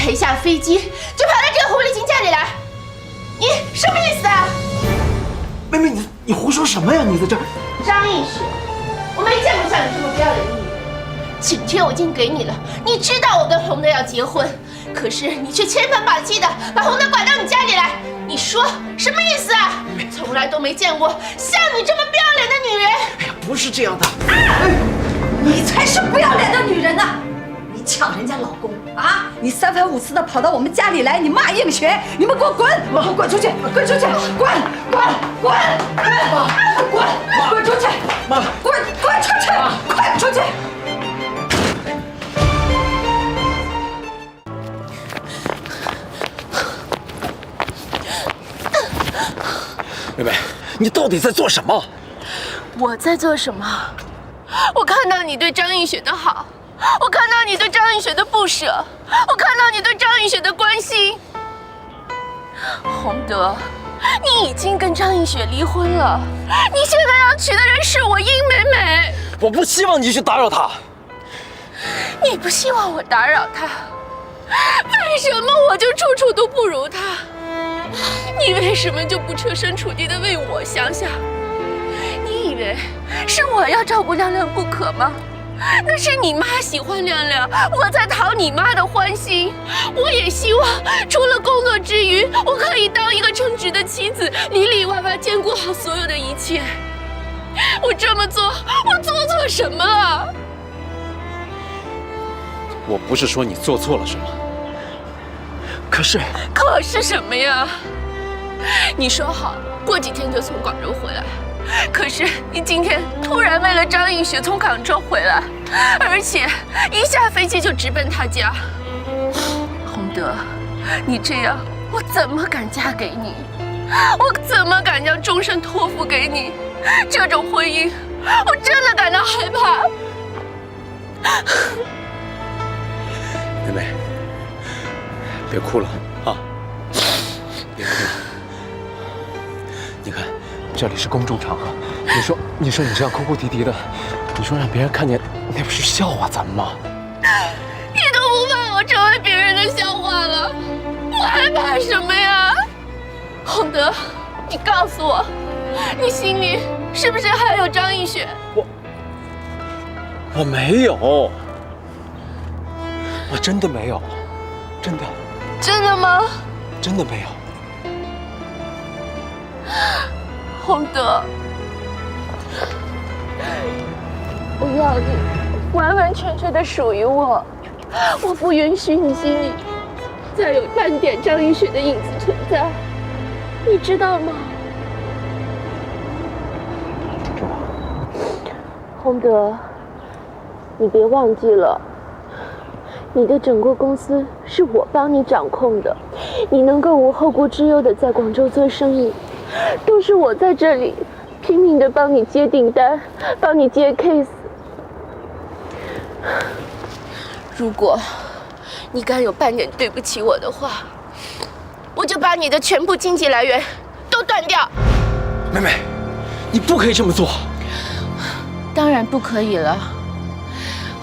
才下飞机就跑到这个狐狸精家里来，你什么意思啊？妹妹，你胡说什么呀？你在这儿，张映雪，我没见过像你这么不要脸的女人。请帖我已经给你了，你知道我跟洪德要结婚，可是你却千方百计的把洪德拐到你家里来，你说什么意思啊？从来都没见过像你这么不要脸的女人。哎呀，不是这样的。你才是不要脸的女人呢！你抢人家老公啊！你三番五次的跑到我们家里来，你骂映雪，你们给我滚！滚出去！滚出去！滚！滚出去！妈，滚出去！快出去！妹妹，你到底在做什么？我在做什么？我看到你对张映雪的好，我看到你对张映雪的不舍，我看到你对张映雪的关心。洪德，你已经跟张映雪离婚了，你现在要娶的人是我殷美美。我不希望你去打扰她。你不希望我打扰她，为什么我就处处都不如她？你为什么就不设身处地的为我想想？你以为是我要照顾亮亮不可吗？那是你妈喜欢亮亮，我在讨你妈的欢心。我也希望除了工作之余，我可以当一个称职的妻子，里里外外兼顾好所有的一切。我这么做，我做错什么了？我不是说你做错了什么，可是什么呀？你说好过几天就从广州回来，可是你今天突然为了张映雪从广州回来，而且一下飞机就直奔她家。洪德，你这样我怎么敢嫁给你？我怎么敢将终身托付给你？这种婚姻，我真的感到害怕。妹妹，别哭了啊！别哭了。你看，这里是公众场合，你说你这样哭哭啼啼的，你说让别人看见，那不是笑话咱们吗？你都不怕我成为别人的笑话了，我还怕什么呀？洪德，你告诉我，你心里是不是还有张映雪？我没有，我真的没有，真的。真的吗？真的没有。洪德，我要你完完全全的属于我，我不允许你心里再有半点张映雪的影子存在，你知道吗？知道。洪德，你别忘记了，你的整个公司是我帮你掌控的，你能够无后顾之忧的在广州做生意，都是我在这里拼命的帮你接订单，帮你接 case。如果你敢有半点对不起我的话，我就把你的全部经济来源都断掉。妹妹，你不可以这么做。当然不可以了，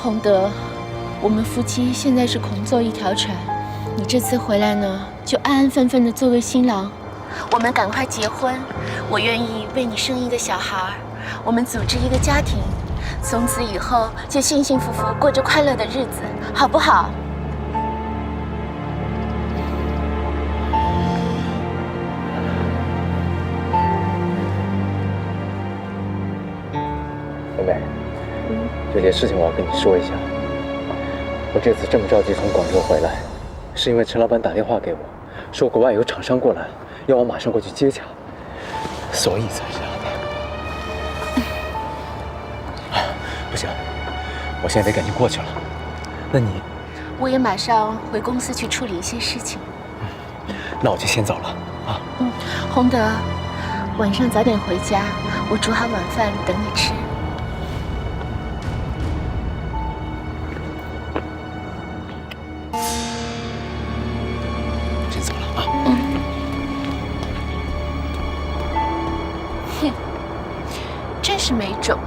洪德。我们夫妻现在是同坐一条船，你这次回来呢，就安安分分的做个新郎。我们赶快结婚，我愿意为你生一个小孩，我们组织一个家庭，从此以后就幸幸福福过着快乐的日子，好不好？妹妹，有件事情我要跟你说一下。我这次这么着急从广州回来，是因为陈老板打电话给我，说国外有厂商过来，要我马上过去接洽，所以才这样的。不行，我现在得赶紧过去了。那你？我也马上回公司去处理一些事情。那我就先走了啊。洪德，晚上早点回家，我煮好晚饭等你吃。先走了啊。哼，真是没种，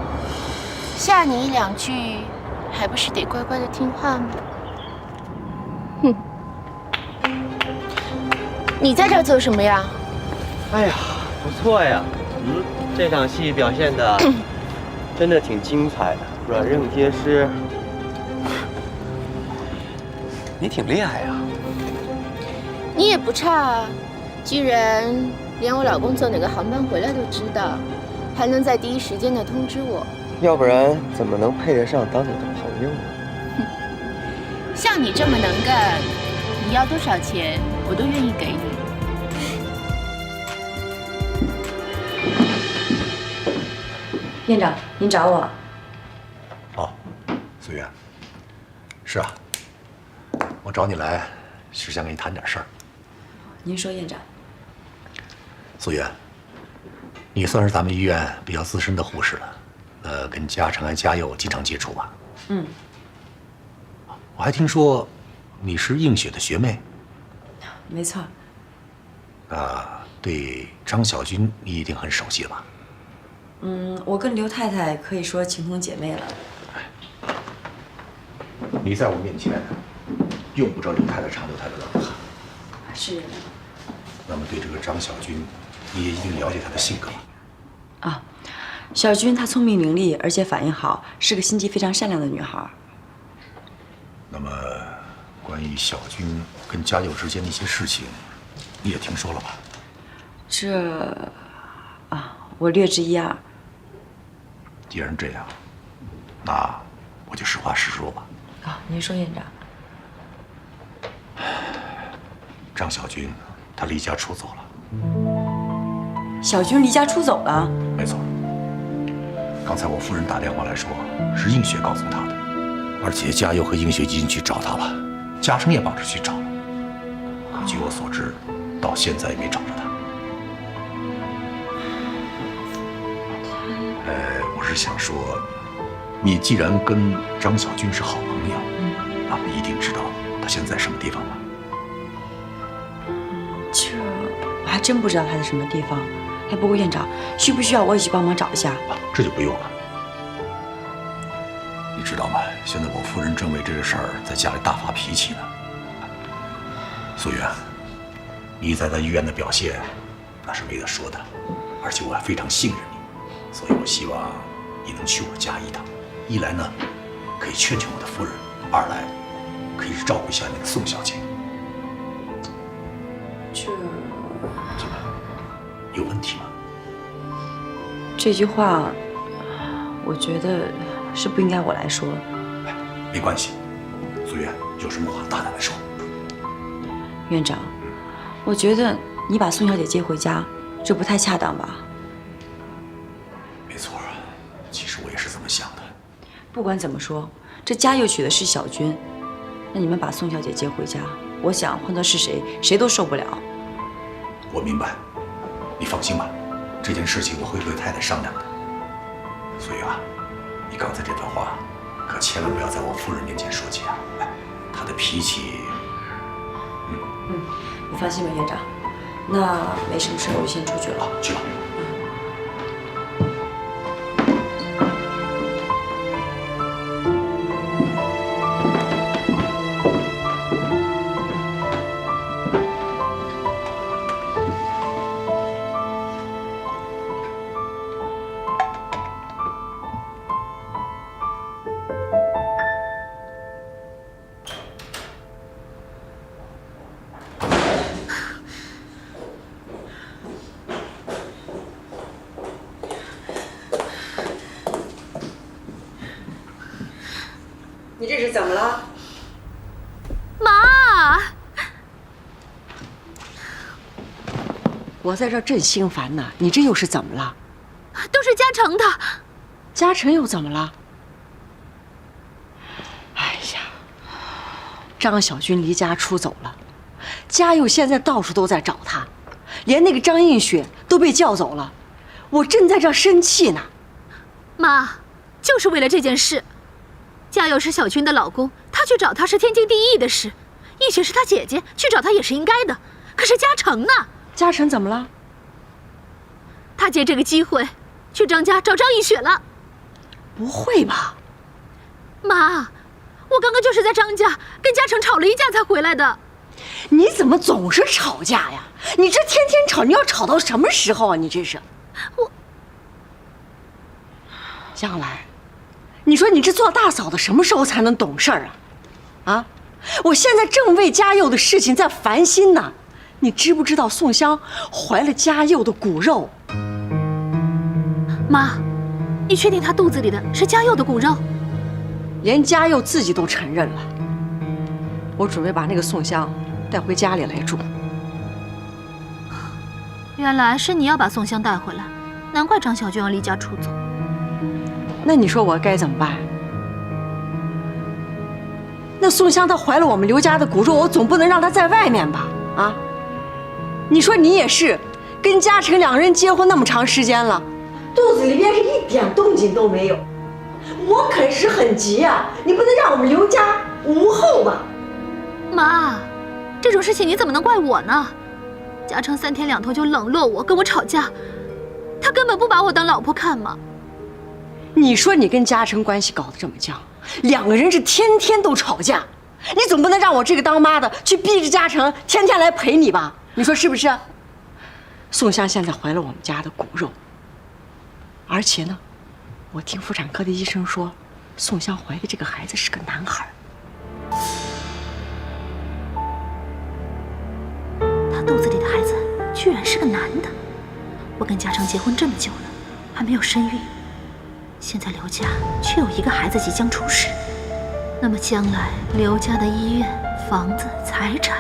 吓你一两句，还不是得乖乖的听话吗？哼。你在这儿做什么呀？哎呀，不错呀，这场戏表现的真的挺精彩的，软硬皆施。你挺厉害呀。你也不差啊，居然连我老公坐哪个航班回来都知道，还能在第一时间的通知我。要不然怎么能配得上当你的朋友呢？像你这么能干，你要多少钱我都愿意给你。院长，您找我？哦，苏媛，是啊，我找你来是想跟你谈点事儿。您说，院长。苏媛，你算是咱们医院比较资深的护士了，跟嘉诚和嘉佑经常接触吧？嗯。我还听说你是映雪的学妹。没错。对张小军你一定很熟悉了吧？我跟刘太太可以说情同姐妹了。你在我面前用不着刘太太长刘太太的喊。是院长。那么对这个张小军，你也一定了解她的性格吧？啊，小军她聪明伶俐，而且反应好，是个心地非常善良的女孩。那么，关于小军跟嘉佑之间的一些事情，你也听说了吧？我略知一二。既然这样，那我就实话实说吧。您说，院长。张小军他离家出走了。小军离家出走了？没错。刚才我夫人打电话来说，是映雪告诉他的，而且嘉佑和映雪已经去找他了，嘉诚也帮着去找了。可据我所知，到现在也没找着他。我是想说，你既然跟张小军是好朋友，那么一定知道他现在什么地方吧？这我还真不知道他在什么地方。不过院长，需不需要我也去帮忙找一下？这就不用了。你知道吗？现在我夫人正为这个事儿在家里大发脾气呢。苏媛，你在医院的表现那是没得说的，而且我还非常信任你，所以我希望你能去我家一趟。一来呢，可以劝劝我的夫人；二来，可以照顾一下那个宋小姐。怎么？有问题吗？这句话，我觉得是不应该我来说。没关系，苏媛，有什么话大胆地说。院长，我觉得你把宋小姐接回家，这不太恰当吧？没错，其实我也是这么想的。不管怎么说，这家又娶的是小军，那你们把宋小姐接回家，我想换做是谁，谁都受不了。我明白，你放心吧，这件事情我会和太太商量的。所以啊，你刚才这段话，可千万不要在我夫人面前说起啊！她的脾气……你放心吧，院长。那没什么事，我就先出去了。去吧。你这是怎么了？妈，我在这儿正心烦呢，你这又是怎么了？都是嘉诚的。嘉诚又怎么了？哎呀，张小军离家出走了，嘉佑现在到处都在找他，连那个张映雪都被叫走了，我正在这儿生气呢。妈，就是为了这件事。嘉佑是小军的老公，他去找他是天经地义的事。映雪是他姐姐，去找他也是应该的。可是嘉诚呢？嘉诚怎么了？他借这个机会去张家找张映雪了。不会吧？妈，我刚刚就是在张家跟嘉诚吵了一架才回来的。你怎么总是吵架呀？你这天天吵，你要吵到什么时候啊？你这是我江兰，你说你这做大嫂的什么时候才能懂事儿啊？啊，我现在正为嘉佑的事情在烦心呢。你知不知道宋香怀了嘉佑的骨肉？妈，你确定她肚子里的是嘉佑的骨肉？连嘉佑自己都承认了。我准备把那个宋香带回家里来住。原来是你要把宋香带回来，难怪张小军要离家出走。那你说我该怎么办？那宋香她怀了我们刘家的骨肉，我总不能让她在外面吧？啊？你说你也是，跟嘉诚两人结婚那么长时间了，肚子里边是一点动静都没有。我可是很急呀，你不能让我们刘家无后吧？妈，这种事情你怎么能怪我呢？嘉诚3天2头就冷落我，跟我吵架，他根本不把我当老婆看嘛。你说你跟嘉诚关系搞得这么僵，两个人是天天都吵架，你总不能让我这个当妈的去逼着嘉诚天天来陪你吧？你说是不是？宋香现在怀了我们家的骨肉，而且呢，我听妇产科的医生说，宋香怀的这个孩子是个男孩。他肚子里的孩子居然是个男的。我跟嘉诚结婚这么久了，还没有身孕，现在刘家却有一个孩子即将出世，那么将来刘家的医院、房子、财产，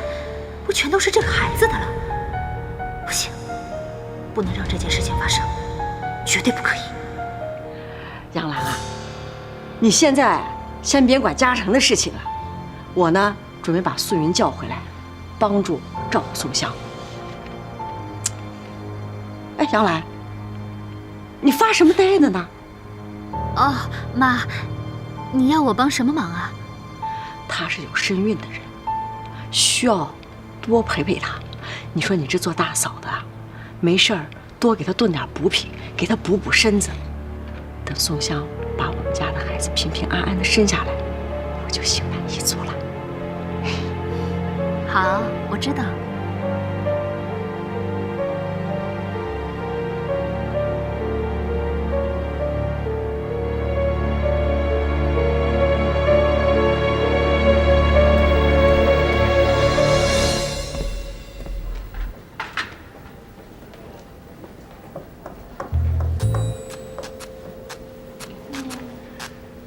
不全都是这个孩子的了？不行，不能让这件事情发生，绝对不可以。杨兰啊，你现在先别管嘉诚的事情了，我呢准备把素云叫回来，帮助照顾宋香。哎，杨兰，你发什么呆呢？哦，妈，你要我帮什么忙啊？她是有身孕的人，需要多陪陪她。你说你这做大嫂的啊，没事儿多给她炖点补品，给她补补身子。等宋香把我们家的孩子平平安安的生下来，我就心满意足了。好，我知道。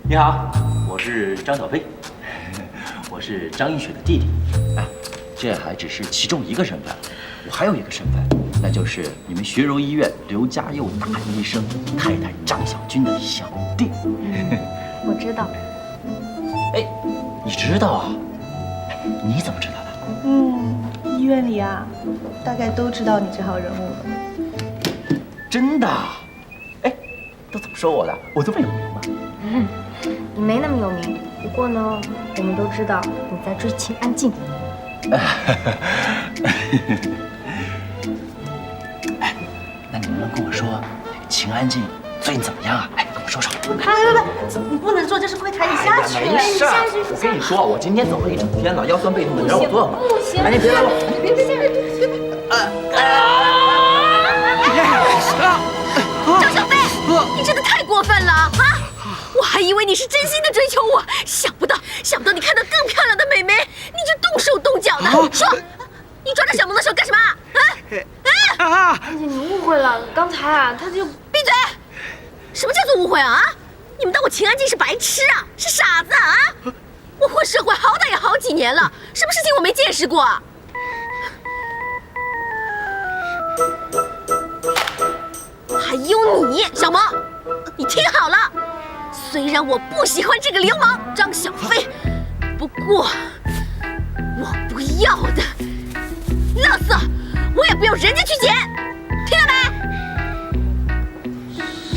你好，我是张小飞，我是张映雪的弟弟。哎，这还只是其中一个身份，我还有一个身份，那就是你们学柔医院刘家佑大医生太太张小军的小弟。我知道。哎，你知道啊？哎，你怎么知道的？医院里啊，大概都知道你这号人物了。真的？哎，都怎么说我的？我这么有名吗？你没那么有名，不过呢，我们都知道你在追秦安静。哎，那你能不能跟我说，秦安静最近怎么样啊？哎，跟我说说。你不能说，这是会抬你下去。没事，我跟你说，我今天走了一整天了，腰酸背痛的，你让我坐会儿。不行，哎，你别来我。张小飞，你真的太过分了啊！我还以为你是真心的追求我，想不到你看到更漂亮的美眉，你就动手动脚的。说，你抓着小萌的手干什么？安静，你误会了，刚才啊，他就闭嘴！什么叫做误会啊？你们当我秦安静是白痴啊，是傻子啊？我混社会好歹也好几年了，什么事情我没见识过？还有你，小萌，你听好了，虽然我不喜欢这个流氓张小飞，不过我不要的垃圾，我也不要人家去捡，听到没？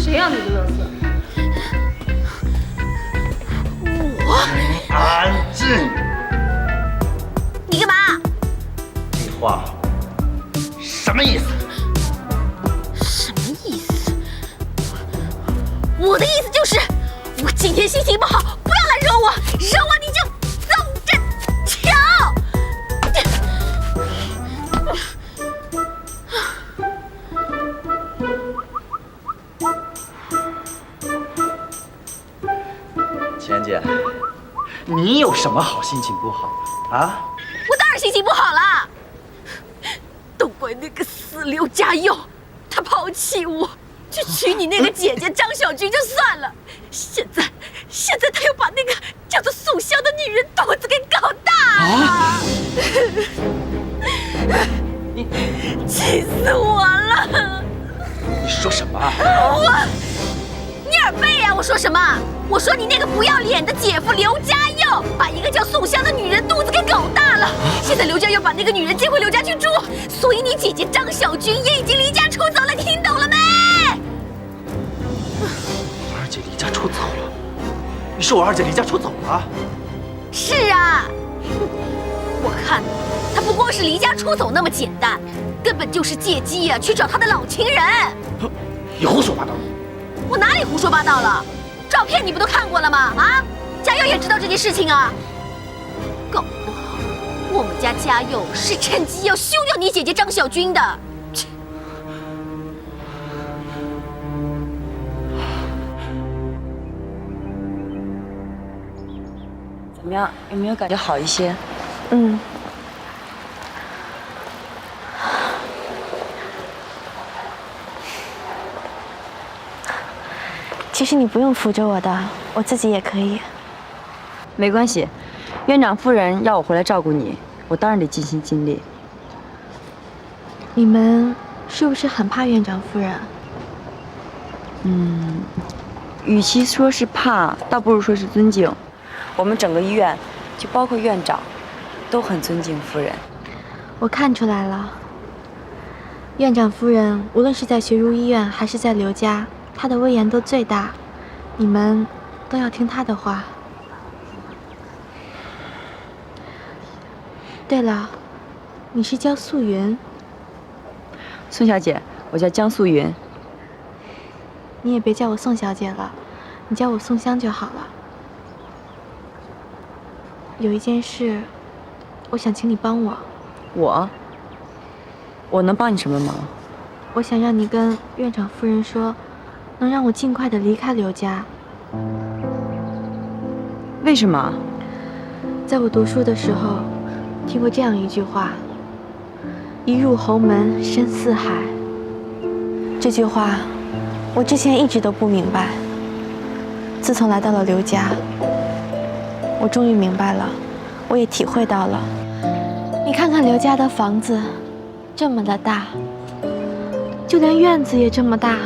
谁要你的垃圾？安静！你干嘛？这话什么意思？什么意思？我的意思就是，我今天心情不好，不要来惹我，惹我你就走着瞧。你有什么好心情不好啊？我当然心情不好了，都怪那个死刘家佑，他抛弃我，去娶你那个姐姐张小军就算了，现在他又把那个叫做宋香的女人肚子给搞大了，你气死我了！你说什么？你耳背呀！我说什么？我说你那个不要脸的姐夫刘家佑，把一个叫宋香的女人肚子给搞大了。现在刘家佑把那个女人接回刘家去住，所以你姐姐张小军也已经离家出走了，听懂了没？我二姐离家出走了？你说我二姐离家出走了？是啊，我看她不光是离家出走那么简单，根本就是借机去找她的老情人。你胡说八道！我哪里胡说八道了？照片你不都看过了吗？啊，家佑也知道这件事情啊。搞不好我们家家佑是趁机要休掉你姐姐张小军的。怎么样？有没有感觉好一些？嗯。其实你不用扶着我的，我自己也可以。没关系，院长夫人要我回来照顾你，我当然得尽心尽力。你们是不是很怕院长夫人？与其说是怕，倒不如说是尊敬。我们整个医院，就包括院长，都很尊敬夫人。我看出来了，院长夫人无论是在学儒医院还是在刘家，她的威严都最大，你们都要听她的话。对了，你是叫素云？宋小姐，我叫江素云。你也别叫我宋小姐了，你叫我宋香就好了。有一件事，我想请你帮我。我能帮你什么忙？我想让你跟院长夫人说，能让我尽快的离开刘家。为什么？在我读书的时候，听过这样一句话：“一入侯门深似海。”这句话，我之前一直都不明白。自从来到了刘家，我终于明白了，我也体会到了。你看看刘家的房子，这么的大，就连院子也这么大，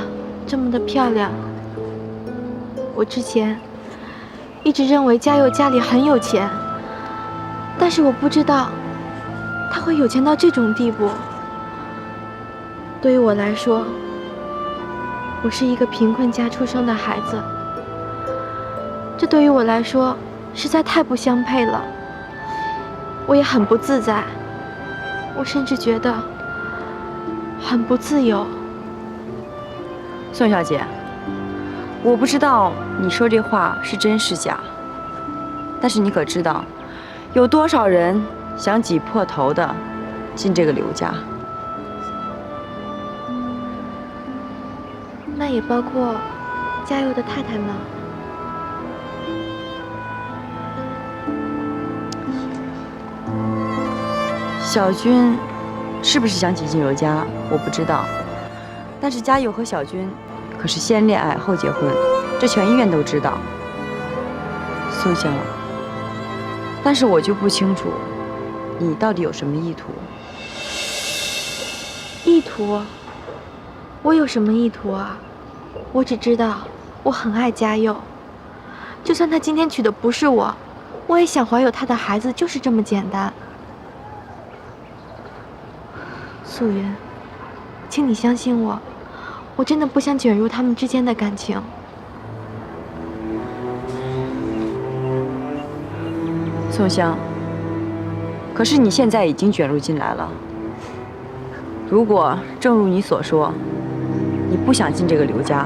这么的漂亮。我之前一直认为家佑家里很有钱，但是我不知道他会有钱到这种地步。对于我来说，我是一个贫困家出生的孩子，这对于我来说实在太不相配了。我也很不自在，我甚至觉得很不自由。宋小姐，我不知道你说这话是真是假，但是你可知道，有多少人想挤破头的进这个刘家？那也包括家佑的太太吗？小军是不是想挤进刘家？我不知道，但是家佑和小军可是先恋爱后结婚，这全医院都知道。宋香，但是我就不清楚，你到底有什么意图？意图？我有什么意图啊？我只知道我很爱家佑，就算他今天娶的不是我，我也想怀有他的孩子，就是这么简单。素云，请你相信我，我真的不想卷入他们之间的感情。宋香，可是你现在已经卷入进来了。如果正如你所说，你不想进这个刘家，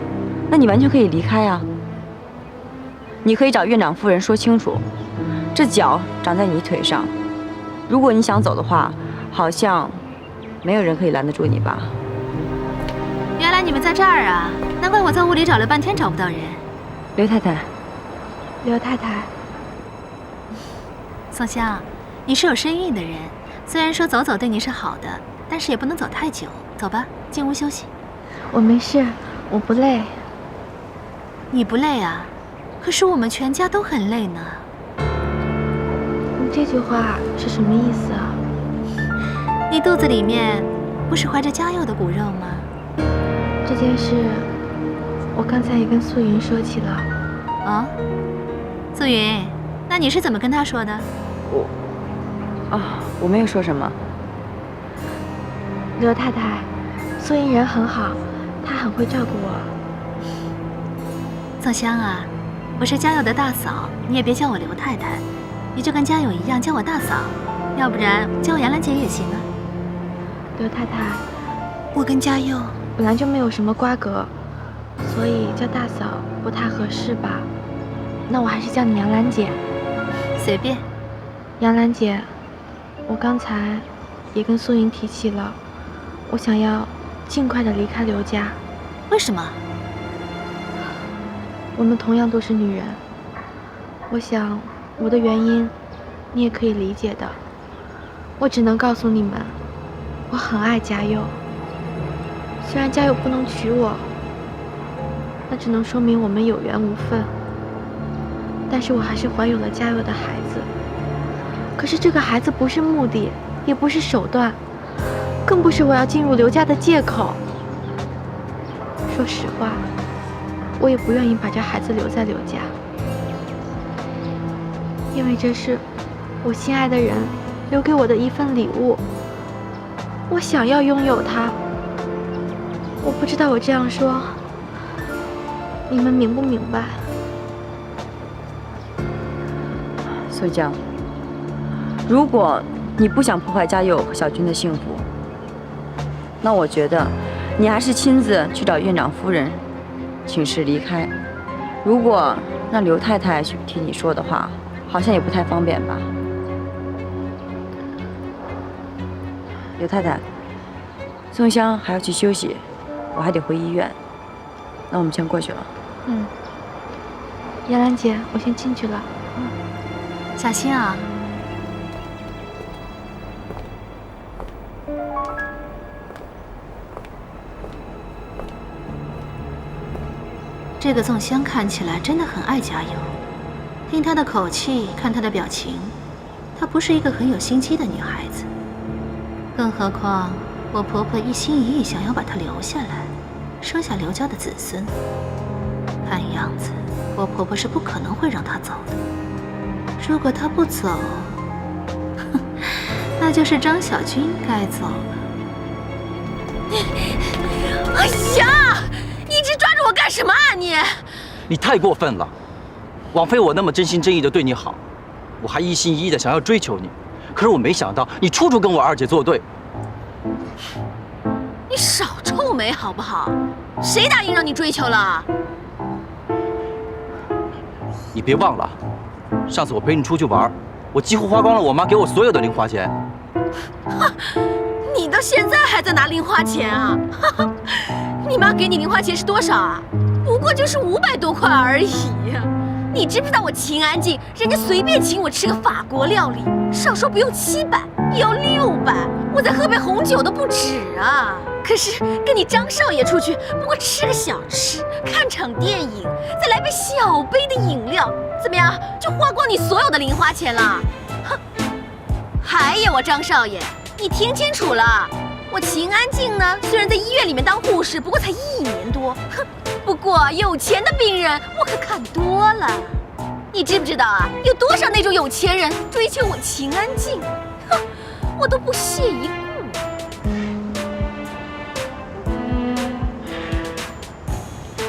那你完全可以离开啊。你可以找院长夫人说清楚，这脚长在你腿上，如果你想走的话，好像没有人可以拦得住你吧？原来你们在这儿啊！难怪我在屋里找了半天找不到人。刘太太，刘太太，宋香，你是有身孕的人，虽然说走走对你是好的，但是也不能走太久。走吧，进屋休息。我没事，我不累。你不累啊？可是我们全家都很累呢。你这句话是什么意思啊？你肚子里面不是怀着家佑的骨肉吗？这件事，我刚才也跟素云说起了。哦，素云，那你是怎么跟她说的？我没有说什么。刘太太，素云人很好，她很会照顾我。宋香啊，我是家佑的大嫂，你也别叫我刘太太，你就跟家佑一样叫我大嫂，要不然叫我杨兰姐也行啊。刘太太，我跟家佑本来就没有什么瓜葛，所以叫大嫂不太合适吧？那我还是叫你杨兰姐。随便。杨兰姐，我刚才也跟素云提起了，我想要尽快的离开刘家。为什么？我们同样都是女人，我想我的原因你也可以理解的。我只能告诉你们，我很爱家佑。虽然家佑不能娶我，那只能说明我们有缘无分。但是我还是怀有了家佑的孩子。可是这个孩子不是目的，也不是手段，更不是我要进入刘家的借口。说实话，我也不愿意把这孩子留在刘家，因为这是我心爱的人留给我的一份礼物，我想要拥有它。我不知道我这样说，你们明不明白？素江，如果你不想破坏家佑和小军的幸福，那我觉得你还是亲自去找院长夫人请示离开。如果让刘太太去替你说的话，好像也不太方便吧。刘太太，宋香还要去休息，我还得回医院，那我们先过去了。杨兰姐，我先进去了。小心啊。这个宋香看起来真的很爱家佑，听她的口气，看她的表情，她不是一个很有心机的女孩子。更何况我婆婆一心一意想要把她留下来，生下刘家的子孙。看样子我婆婆是不可能会让她走的。如果她不走，那就是张小军该走了。哎呀！你一直抓住我干什么啊你？你太过分了！枉费我那么真心真意的对你好，我还一心一意的想要追求你，可是我没想到你处处跟我二姐作对。你少臭美好不好？谁答应让你追求了？你别忘了，上次我陪你出去玩，我几乎花光了我妈给我所有的零花钱。哼，你到现在还在拿零花钱啊？你妈给你零花钱是多少啊？不过就是500多块而已。你知不知道我秦安静，人家随便请我吃个法国料理，少说不用700，也要600，我再喝杯红酒都不止啊。可是跟你张少爷出去，不过吃个小吃，看场电影，再来杯小杯的饮料，怎么样？就花光你所有的零花钱了。哼！还有啊，张少爷，你听清楚了。我秦安静呢，虽然在医院里面当护士，不过才1年多。哼，不过有钱的病人我可看多了。你知不知道啊？有多少那种有钱人追求我秦安静？哼，我都不屑一顾。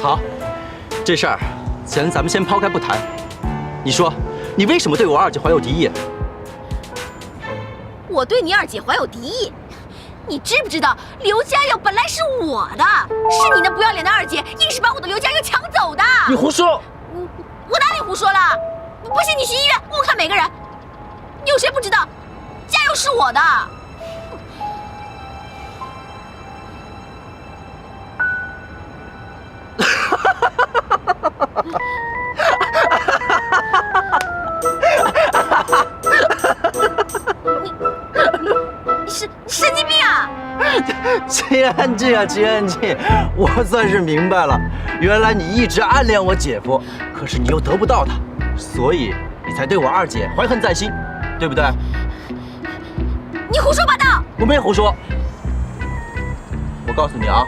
好，这事儿咱们先抛开不谈。你说，你为什么对我二姐怀有敌意？我对你二姐怀有敌意？你知不知道刘家佑本来是我的，是你那不要脸的二姐硬是把我的刘家佑抢走的。你胡说！我哪里胡说了？不信你去医院问看每个人，有谁不知道家佑是我的？秦安静啊，秦安静，我算是明白了，原来你一直暗恋我姐夫，可是你又得不到他，所以你才对我二姐怀恨在心，对不对？你胡说八道！我没胡说。我告诉你啊，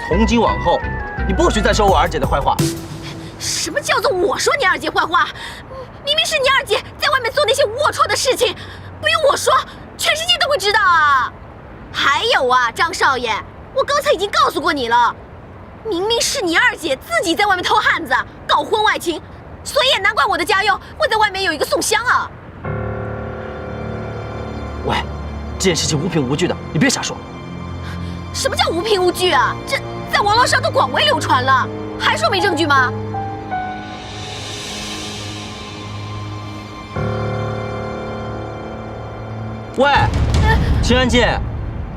从今往后，你不许再说我二姐的坏话。什么叫做我说你二姐坏话？明明是你二姐在外面做那些龌龊的事情，不用我说，全世界都会知道啊！还有啊，张少爷，我刚才已经告诉过你了，明明是你二姐自己在外面偷汉子，搞婚外情，所以也难怪我的家用会在外面有一个宋香啊！喂，这件事情无凭无据的，你别瞎说。什么叫无凭无据啊？这在网络上都广为流传了，还说没证据吗？喂，秦安静，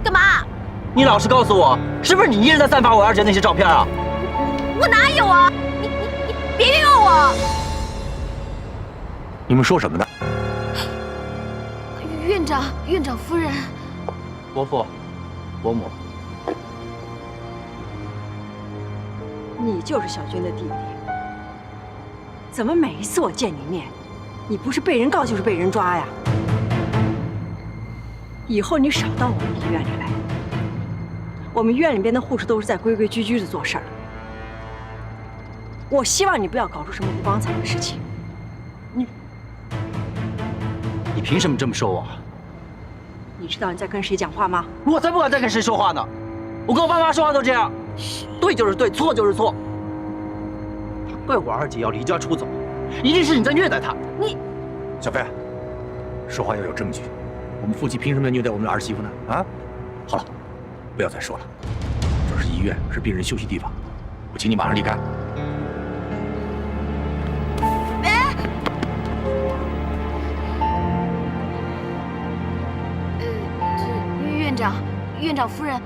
干嘛？你老实告诉我，是不是你一直在散发我二姐那些照片啊？我哪有啊？你别冤枉我！你们说什么呢？院长夫人，伯父，伯母，你就是小军的弟弟，怎么每一次我见你面，你不是被人告就是被人抓呀？以后你少到我们医院里来，我们院里边的护士都是在规规矩矩的做事儿。我希望你不要搞出什么不光彩的事情。你凭什么这么说我？你知道你在跟谁讲话吗？我才不敢再跟谁说话呢！我跟我爸妈说话都这样，对就是对，错就是错。怪我二姐要离家出走，一定是你在虐待她。你，小飞，说话要有证据。我们夫妻凭什么要虐待我们的儿媳妇呢？啊，好了，不要再说了。这是医院，是病人休息地方，我请你马上离开。院长夫人，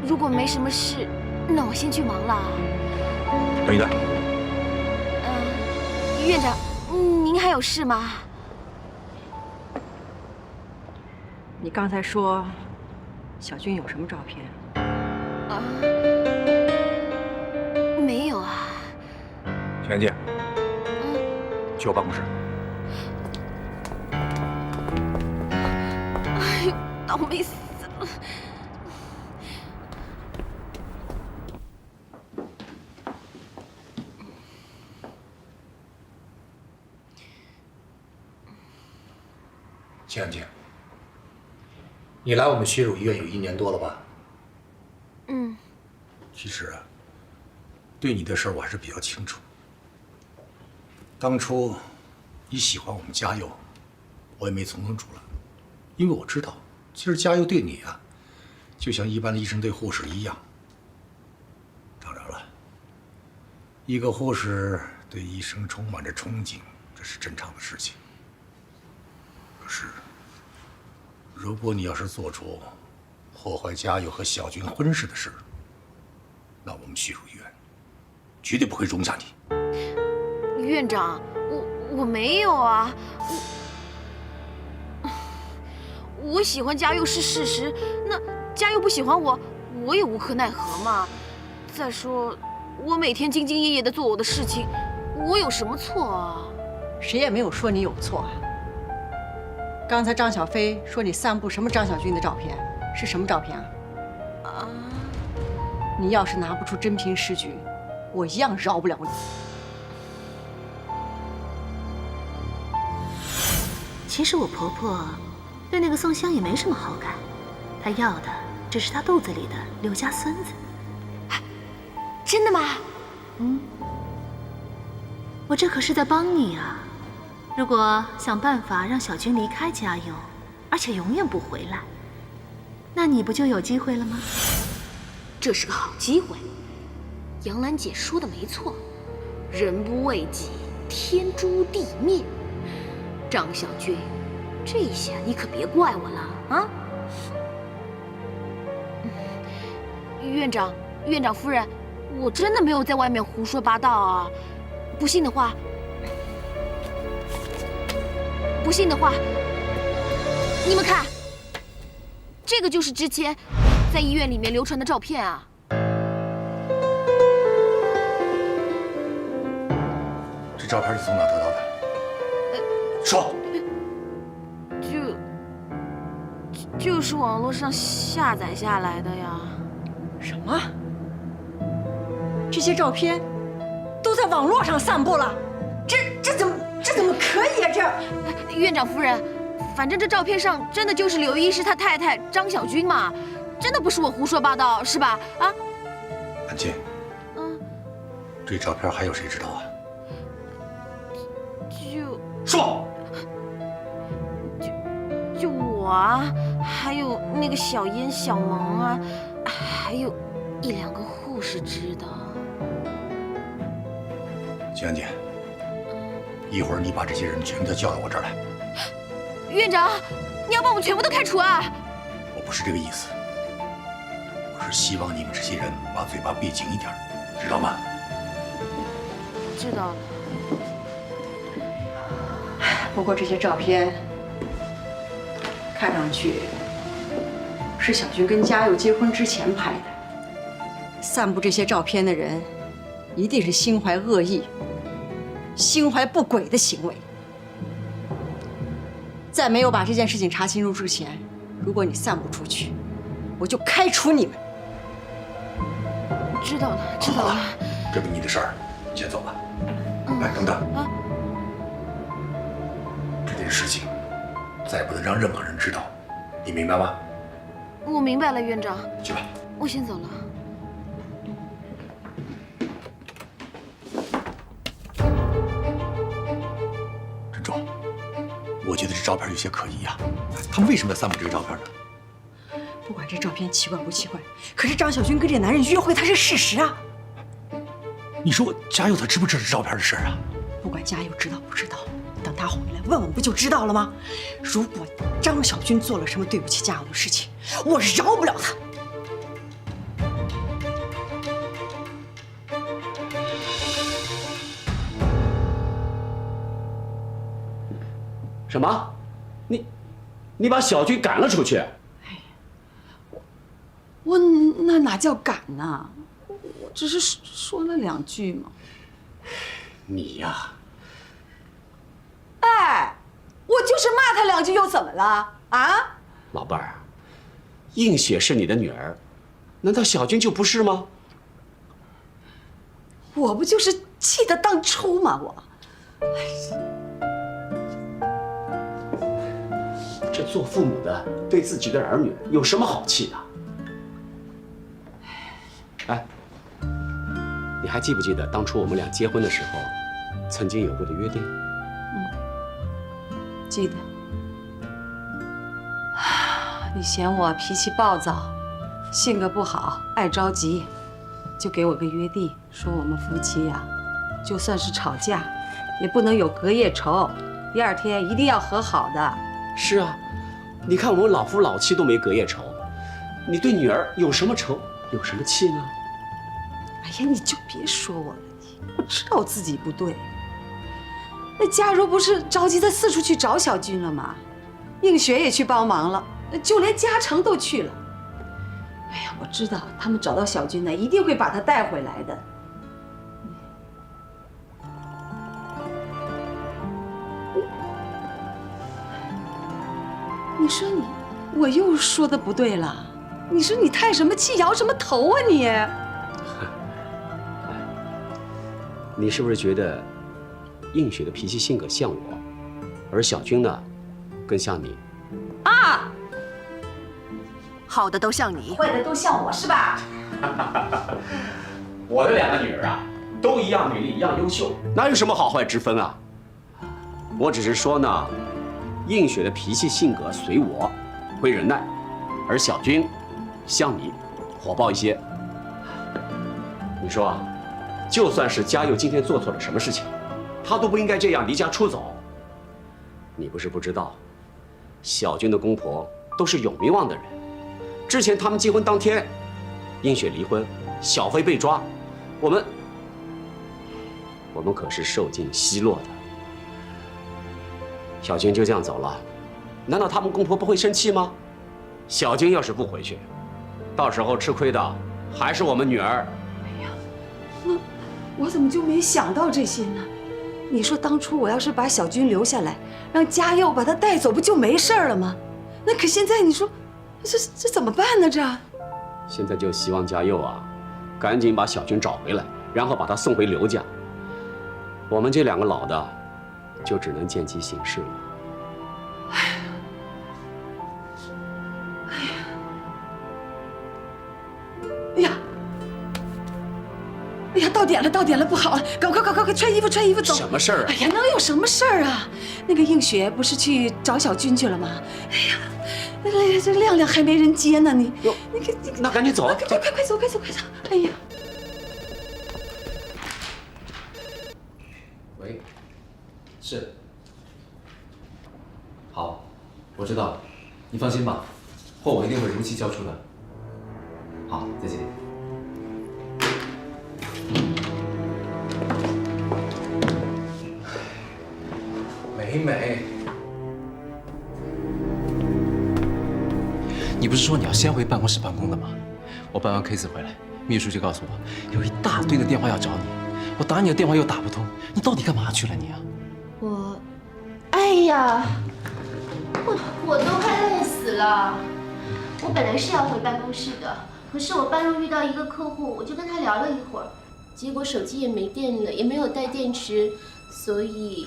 如果没什么事，那我先去忙了。等一等，院长，您还有事吗？你刚才说小军有什么照片？没有啊。秦安静，去我办公室。哎呦，倒霉死了！秦安静，你来我们血乳医院有1年多了吧？嗯。其实啊，对你的事儿我还是比较清楚。当初你喜欢我们嘉佑，我也没从中阻拦，因为我知道，其实嘉佑对你啊，就像一般的医生对护士一样。当然了，一个护士对医生充满着憧憬，这是正常的事情。可是，如果你要是做出破坏嘉佑和小军婚事的事，那我们血乳医院绝对不会容下你。院长，我没有啊，我喜欢嘉佑是事实，那嘉佑不喜欢我，我也无可奈何嘛。再说，我每天兢兢业业的做我的事情，我有什么错啊？谁也没有说你有错啊。刚才张小飞说你散布什么张小军的照片，是什么照片啊？啊！你要是拿不出真凭实据，我一样饶不了你。其实我婆婆对那个宋香也没什么好感，她要的只是她肚子里的刘家孙子。真的吗？我这可是在帮你啊！如果想办法让小军离开嘉佑，而且永远不回来，那你不就有机会了吗？这是个好机会。杨兰姐说的没错，人不为己，天诛地灭。张小军，这下你可别怪我了啊！院长夫人，我真的没有在外面胡说八道啊！不信的话，你们看，这个就是之前在医院里面流传的照片啊。这照片你从哪得到的？说。就是网络上下载下来的呀。什么？这些照片都在网络上散布了？这怎么可以啊？这院长夫人，反正这照片上真的就是柳医师他太太张小军嘛，真的不是我胡说八道是吧？啊？安静。这照片还有谁知道啊？说。就我啊，还有那个小燕、小萌啊，还有1、2个护士知道。金安姐，一会儿你把这些人全都叫到我这儿来。院长，你要把我们全部都开除啊？我不是这个意思，我是希望你们这些人把嘴巴闭紧一点，知道吗？知道了。不过这些照片看上去是小军跟嘉佑结婚之前拍的。散布这些照片的人，一定是心怀恶意、心怀不轨的行为。在没有把这件事情查清楚之前，如果你散布出去，我就开除你们。知道了，知道了。这不你的事儿，你先走吧。哎，等等。啊。这件事情再不能让任何人知道，你明白吗？我明白了，院长。去吧。我先走了。陈忠，我觉得这照片有些可疑呀。他们为什么要散布这个照片呢？不管这照片奇怪不奇怪，可是张小军跟这男人约会，他是事实啊。你说嘉佑他知不知道这照片的事啊？不管嘉佑知道不知道，等他回来问问不就知道了吗？如果张小军做了什么对不起嘉佑的事情，我饶不了他。什么？你把小军赶了出去？我那哪叫赶呢？我只是说了2句嘛。你呀，哎，我就是骂他2句又怎么了啊？老伴儿，映雪是你的女儿，难道小军就不是吗？我不就是气得当初吗？我。这做父母的对自己的儿女有什么好气的？哎，你还记不记得当初我们俩结婚的时候，曾经有过的约定？记得。你嫌我脾气暴躁，性格不好，爱着急，就给我个约定，说我们夫妻呀，就算是吵架，也不能有隔夜仇，第2天一定要和好的。是啊，你看我们老夫老妻都没隔夜仇，你对女儿有什么仇，有什么气呢？哎呀，你就别说我了，我知道我自己不对。那佳茹不是着急的四处去找小军了吗？映雪也去帮忙了，就连嘉诚都去了。哎呀，我知道他们找到小军呢，一定会把他带回来的。你说我又说的不对了？你说你叹什么气，摇什么头啊你？你是不是觉得映雪的脾气性格像我，而小军呢，更像你？啊，好的都像你，坏的都像我是吧？我的2个女儿啊，都一样美丽，一样优秀，哪有什么好坏之分啊？我只是说呢，映雪的脾气性格随我，会忍耐，而小军像你，火爆一些。你说啊，就算是嘉佑今天做错了什么事情，他都不应该这样离家出走。你不是不知道，小军的公婆都是有名望的人，之前他们结婚当天，映雪离婚，小飞被抓，我们可是受尽奚落的。小军就这样走了，难道他们公婆不会生气吗？小军要是不回去，到时候吃亏的还是我们女儿。哎呀，那我怎么就没想到这些呢？你说当初我要是把小军留下来，让嘉佑把他带走，不就没事了吗？那可现在你说，这怎么办呢？这现在就希望嘉佑啊，赶紧把小军找回来，然后把他送回刘家。我们这2个老的，就只能见机行事了。哎呀，到点了，不好了，快穿衣服走。什么事儿啊？哎呀，能有什么事儿啊？那个映雪不是去找小军去了吗？哎呀，这亮亮还没人接呢，那赶紧走，快走！哎呀，喂，是。好，我知道了，你放心吧，货我一定会如期交出的。好，再见。美，你不是说你要先回办公室办公的吗？我办完 case 回来，秘书就告诉我，有一大堆的电话要找你，我打你的电话又打不通，你到底干嘛去了你啊？哎呀，我都快累死了。我本来是要回办公室的，可是我半路遇到一个客户，我就跟他聊了一会儿，结果手机也没电了，也没有带电池，所以。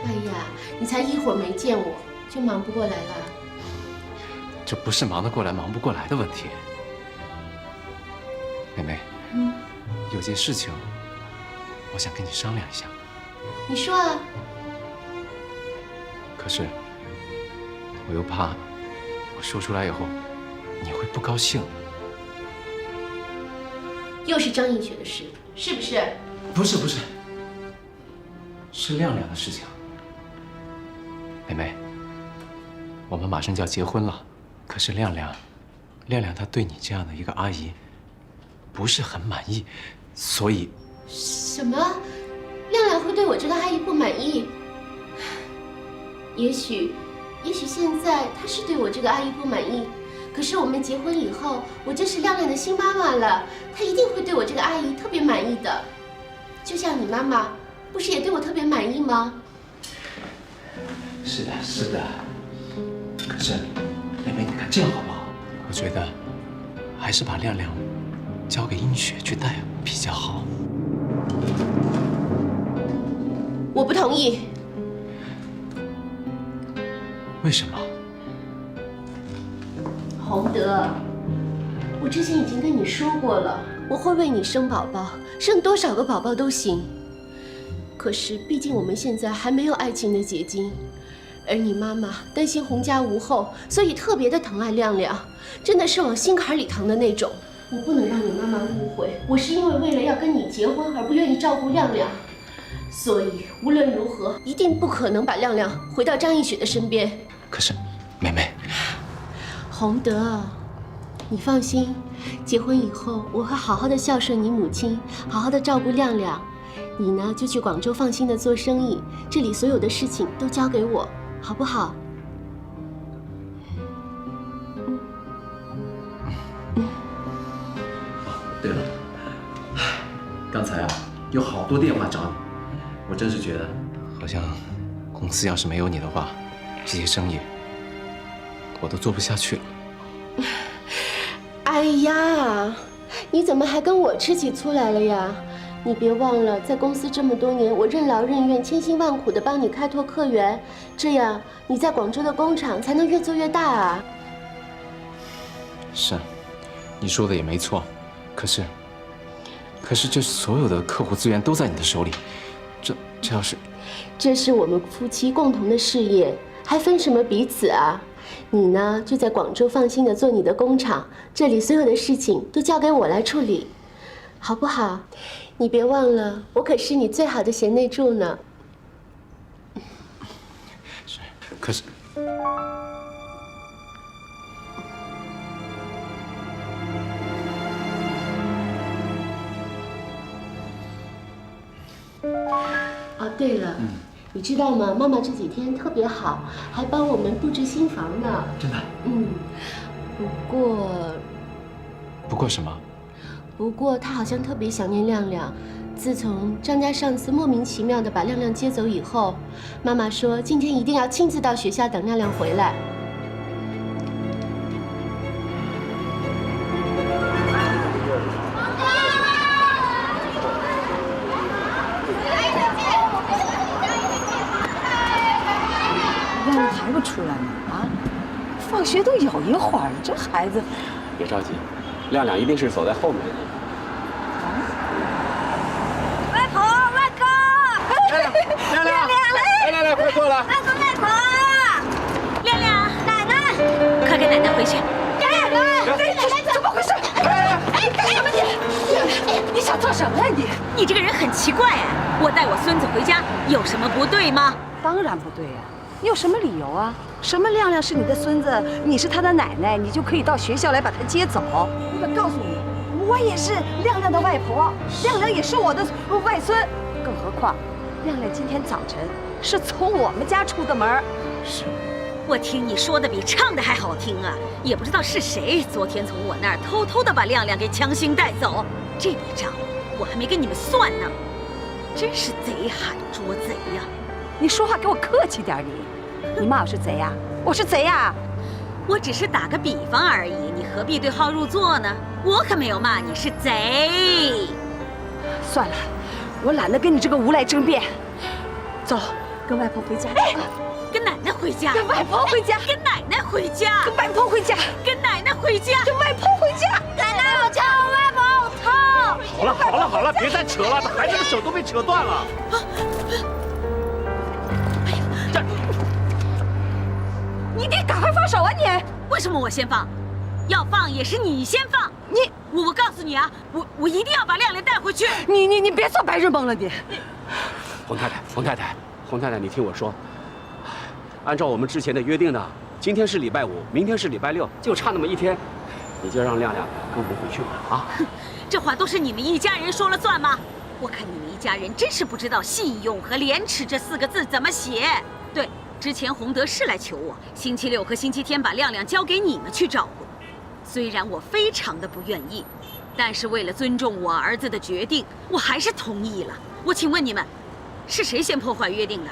哎呀，你才一会儿没见我，就忙不过来了。这不是忙得过来忙不过来的问题，妹，有件事情，我想跟你商量一下。你说啊。可是，我又怕我说出来以后，你会不高兴。又是张映雪的事，是不是？不是，是亮亮的事情。妹，我们马上就要结婚了，可是亮亮他对你这样的一个阿姨，不是很满意，所以。什么？亮亮会对我这个阿姨不满意？也许现在他是对我这个阿姨不满意，可是我们结婚以后，我就是亮亮的新妈妈了，他一定会对我这个阿姨特别满意的。就像你妈妈，不是也对我特别满意吗？是的。可是，妹，你看这样好不好？我觉得，还是把亮亮交给映雪去带比较好。我不同意。为什么？洪德，我之前已经跟你说过了，我会为你生宝宝，生多少个宝宝都行。可是，毕竟我们现在还没有爱情的结晶。而你妈妈担心洪家无后，所以特别的疼爱亮亮，真的是往心坎里疼的那种。我不能让你妈妈误会，我是因为了要跟你结婚而不愿意照顾亮亮，所以无论如何一定不可能把亮亮回到张映雪的身边。可是，妹，洪德，你放心，结婚以后我会好好的孝顺你母亲，好好的照顾亮亮。你呢，就去广州放心的做生意，这里所有的事情都交给我。好不好？对了，刚才有好多电话找你，我真是觉得好像公司要是没有你的话，这些生意我都做不下去了。哎呀，你怎么还跟我吃起醋来了呀？你别忘了，在公司这么多年，我任劳任怨、千辛万苦地帮你开拓客源，这样你在广州的工厂才能越做越大啊。是，你说的也没错，可是这所有的客户资源都在你的手里，这要是……这是我们夫妻共同的事业，还分什么彼此啊？你呢，就在广州放心地做你的工厂，这里所有的事情都交给我来处理，好不好？你别忘了，我可是你最好的贤内助呢。是，可是，哦，对了，你知道吗？妈妈这几天特别好，还帮我们布置新房呢。真的？不过什么？不过她好像特别想念亮亮。自从张家上司莫名其妙的把亮亮接走以后，妈妈说今天一定要亲自到学校等亮亮回来。亮亮还不出来呢？啊，放学都有一会儿了，这孩子。别着急，亮亮一定是走在后面。外婆，外公！亮亮，来，快过来！外公，外婆！亮亮，奶奶，快跟奶奶回去。奶奶，怎么回事？干什么你？你想做什么呀你？你这个人很奇怪哎！我带我孙子回家有什么不对吗？当然不对呀，你有什么理由啊？什么亮亮是你的孙子，你是他的奶奶，你就可以到学校来把他接走？我告诉你，我也是亮亮的外婆，亮亮也是我的外孙，更何况，亮亮今天早晨是从我们家出的门。是，我听你说的比唱的还好听啊！也不知道是谁昨天从我那儿偷偷的把亮亮给强行带走，这笔账我还没跟你们算呢，真是贼喊捉贼呀！你说话给我客气点你骂我是贼呀？我是贼呀？我只是打个比方而已，你何必对号入座呢？我可没有骂你是贼。算了，我懒得跟你这个无赖争辩。走，跟外婆回家。跟奶奶回家。跟外婆回家。跟奶奶回家。跟外婆回家。跟奶奶回家。跟外婆回家。奶奶好痛，外婆好痛。好了，别再扯了，孩子的手都被扯断了。你得赶快放手啊你！为什么我先放？要放也是你先放。我告诉你啊，我一定要把亮亮带回去。你别做白日梦了你。洪太太，你听我说，按照我们之前的约定呢，今天是礼拜5，明天是礼拜6，就差那么一天，你就让亮亮跟我们回去吧啊！这话都是你们一家人说了算吗？我看你们一家人真是不知道信用和廉耻这4个字怎么写。对。之前洪德是来求我，星期6和星期天把亮亮交给你们去照顾。虽然我非常的不愿意，但是为了尊重我儿子的决定，我还是同意了。我请问你们，是谁先破坏约定的？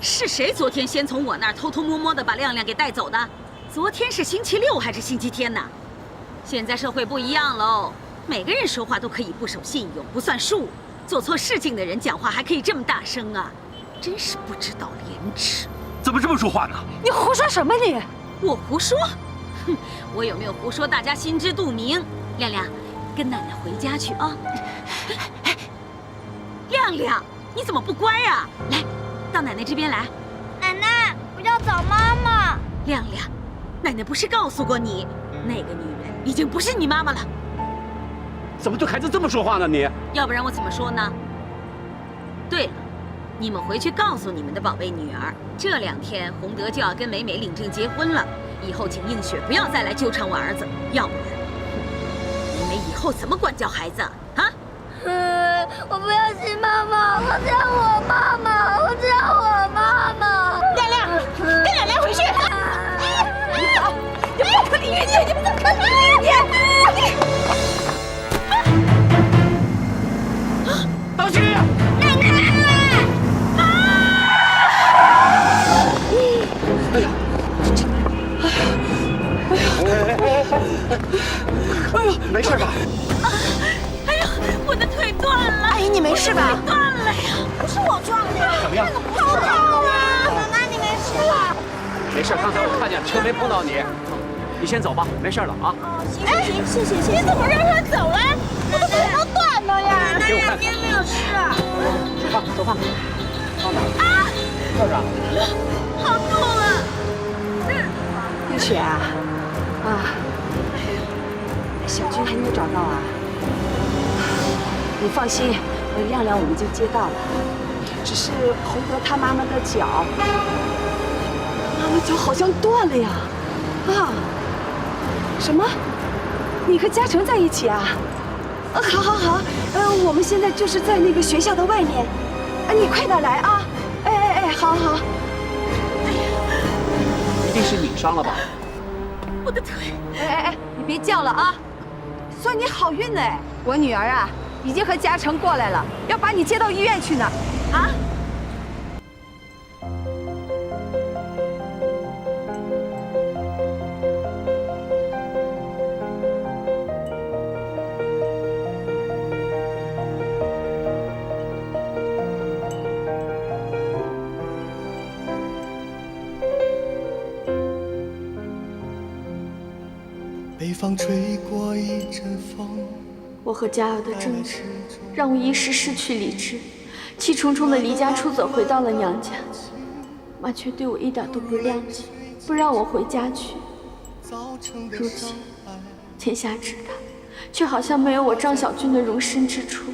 是谁昨天先从我那儿偷偷摸摸的把亮亮给带走的？昨天是星期6还是星期天呢？现在社会不一样喽，每个人说话都可以不守信用，不算数。做错事情的人讲话还可以这么大声啊，真是不知道廉耻。怎么这么说话呢？你胡说什么你？我胡说？哼，我有没有胡说，大家心知肚明。亮亮，跟奶奶回家去啊！亮亮，你怎么不乖啊？来，到奶奶这边来。奶奶，我要找妈妈。亮亮，奶奶不是告诉过你，那个女人已经不是你妈妈了？怎么对孩子这么说话呢你？要不然我怎么说呢？对了。你们回去告诉你们的宝贝女儿，这2天洪德就要跟美美领证结婚了，以后请映雪不要再来纠缠我儿子，要不然，你们以后怎么管教孩子啊？我不要亲妈妈，我只要我妈妈，我只要我妈妈。亮亮，跟奶奶回去。你走，你不可理喻你，你不可理喻你。当心！奶奶。哎呦，没事吧？哎呦，我的腿断了！阿姨，你没事吧？断了呀！不是我撞的呀！怎么样？好痛啊！奶奶，你没事吧？没事，刚才我看见车没碰到你。你先走吧，没事了啊。行，谢谢。你怎么让他走了？我的腿都断了呀！奶奶，你也没有事。走吧。啊！校长，好痛啊！映雪啊，小军还没有找到啊？你放心，亮亮我们就接到了，只是洪德他妈妈的脚，妈妈脚好像断了呀！啊？什么？你和嘉诚在一起啊？好，我们现在就是在那个学校的外面，你快点来啊！哎，哎，好好。一定是拧伤了吧？我的腿！哎，你别叫了啊！算你好运呢，我女儿啊，已经和嘉诚过来了，要把你接到医院去呢。啊？北方吹过一阵风，我和佳儿的争执，让我一时失去理智，气冲冲的离家出走，回到了娘家。妈却对我一点都不谅解，不让我回家去。如今天下之大，却好像没有我张小军的容身之处。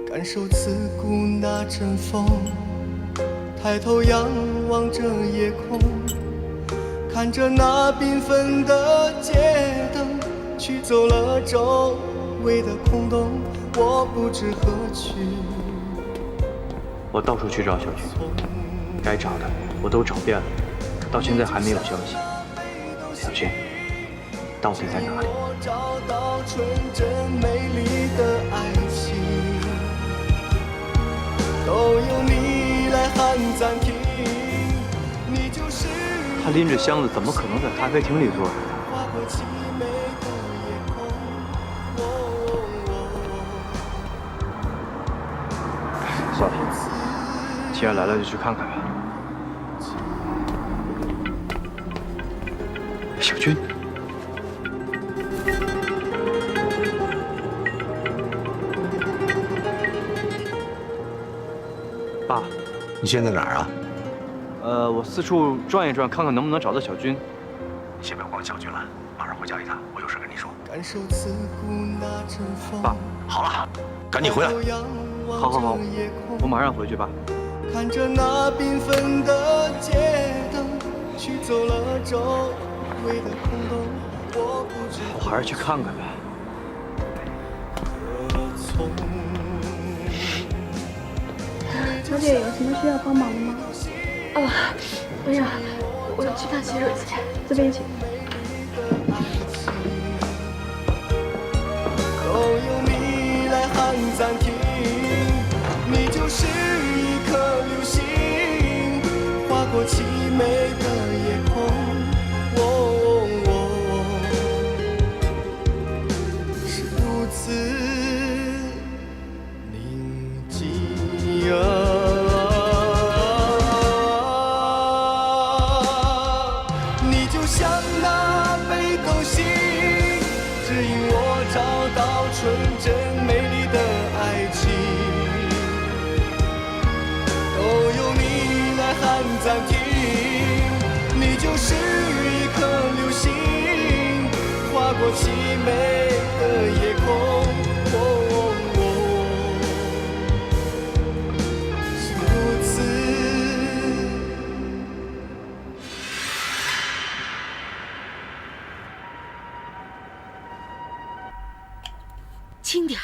感受刺骨那阵风，抬头仰望着夜空，看着那缤纷的街灯，驱走了周围的空洞，我不知何去。我到处去找小军，该找的我都找遍了，到现在还没有消息。小军到底在哪里？我找到纯真美丽的爱情，都由你来喊暂停。你就是他拎着箱子，怎么可能在咖啡厅里坐着？算了，既然来了，就去看看吧。小军，爸，你现在哪儿啊？我四处转一转，看看能不能找到小军。你先别管小军了，马上回家一趟，我有事跟你说。爸，好了，赶紧回来。好，我马上回去，爸。看着那缤纷的街灯，驱走了周围的空洞，我不知我还是去看看吧。小姐有什么需要帮忙的吗？哎呀，我要去趟洗手间，这边请。都由你来喊暂停，你就是一颗流星，划过凄美的夜空。是如此宁静啊。你就像那北斗星，指引我找到纯真美丽的爱情，都由你来喊暂停。你就是一颗流星，划过凄美的夜空。是如此。轻点儿！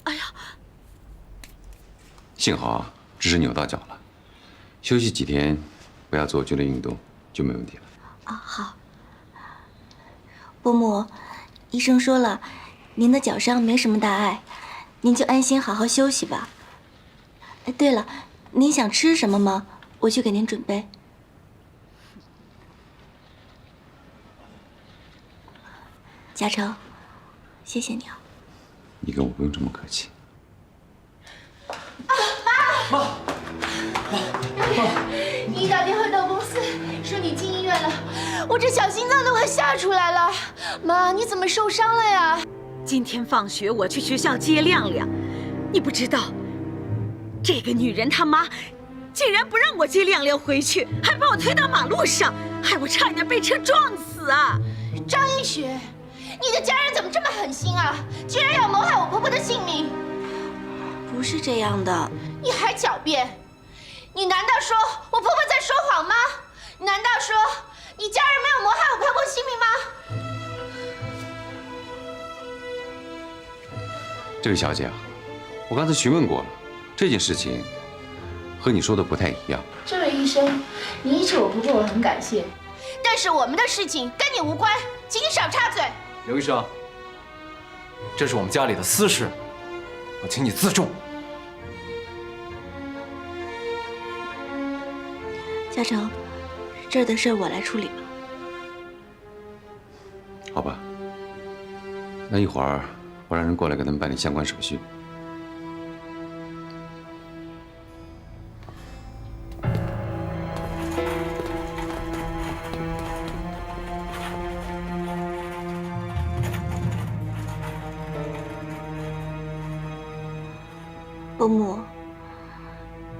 哎呀，幸好只是扭到脚了，休息几天，不要做剧烈运动，就没问题了。啊，好。伯母，医生说了，您的脚伤没什么大碍，您就安心好好休息吧。哎，对了，您想吃什么吗？我去给您准备。嘉诚，谢谢你啊。你跟我不用这么客气。妈，你打电话到公司说你进医院了，我这小心脏都快吓出来了。妈，你怎么受伤了呀？今天放学我去学校接亮亮，你不知道，这个女人他妈竟然不让我接亮亮回去，还把我推到马路上，害我差点被车撞死啊！张一雪，你的家人怎么这么狠心啊？居然要谋害我婆婆的性命！不是这样的。你还狡辩？你难道说我婆婆在说谎吗？难道说你家人没有谋害我婆婆性命吗？这位小姐啊，我刚才询问过了，这件事情和你说的不太一样。这位医生，你医治我不过，我很感谢。但是我们的事情跟你无关，请你少插嘴。刘医生，这是我们家里的私事，我请你自重。嘉诚，这儿的事儿我来处理吧。好吧，那一会儿我让人过来给他们办理相关手续。伯母，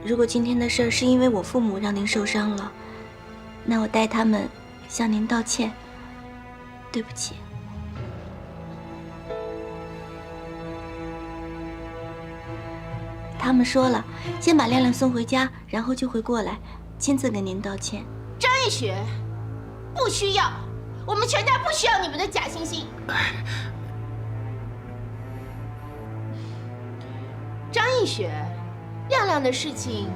如果今天的事儿是因为我父母让您受伤了，那我代他们向您道歉，对不起。他们说了，先把亮亮送回家，然后就会过来，亲自跟您道歉。张艺雪，不需要，我们全家不需要你们的假惺惺。张艺雪，亮亮的事情，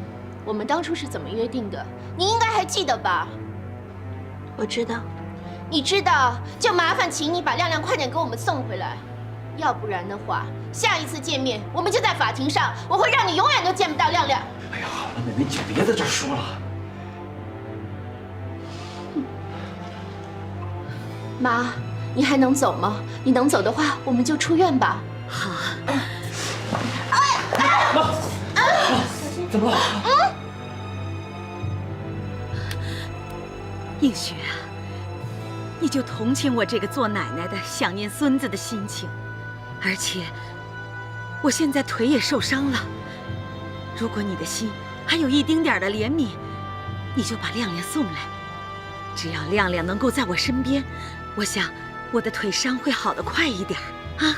我们当初是怎么约定的？你应该还记得吧？我知道。你知道，就麻烦请你把亮亮快点给我们送回来，要不然的话，下一次见面我们就在法庭上，我会让你永远都见不到亮亮。哎呀，好了，妹妹，你就别在这儿说了。妈，你还能走吗？你能走的话，我们就出院吧。好。妈，怎么了？映雪啊，你就同情我这个做奶奶的想念孙子的心情，而且我现在腿也受伤了。如果你的心还有一丁点的怜悯，你就把亮亮送来。只要亮亮能够在我身边，我想我的腿伤会好得快一点啊。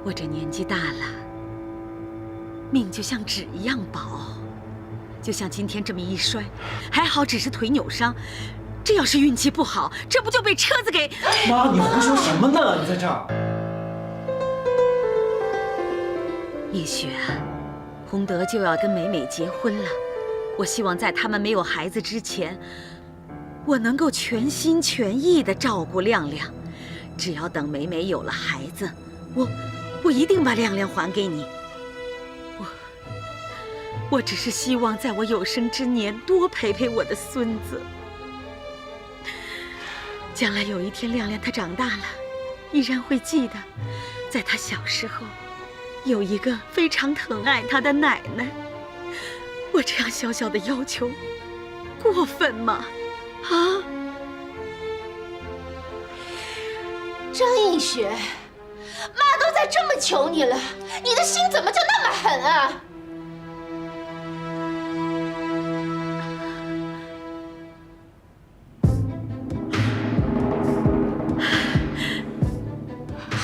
我这年纪大了，命就像纸一样薄，就像今天这么一摔，还好只是腿扭伤，这要是运气不好，这不就被车子给……妈，你胡说什么呢？你在这儿。映雪啊，洪德就要跟美美结婚了，我希望在他们没有孩子之前，我能够全心全意地照顾亮亮。只要等美美有了孩子，我一定把亮亮还给你。我只是希望在我有生之年多陪陪我的孙子。将来有一天亮亮他长大了，依然会记得，在他小时候，有一个非常疼爱他的奶奶。我这样小小的要求，过分吗？啊？张映雪，妈都在这么求你了，你的心怎么就那么狠啊？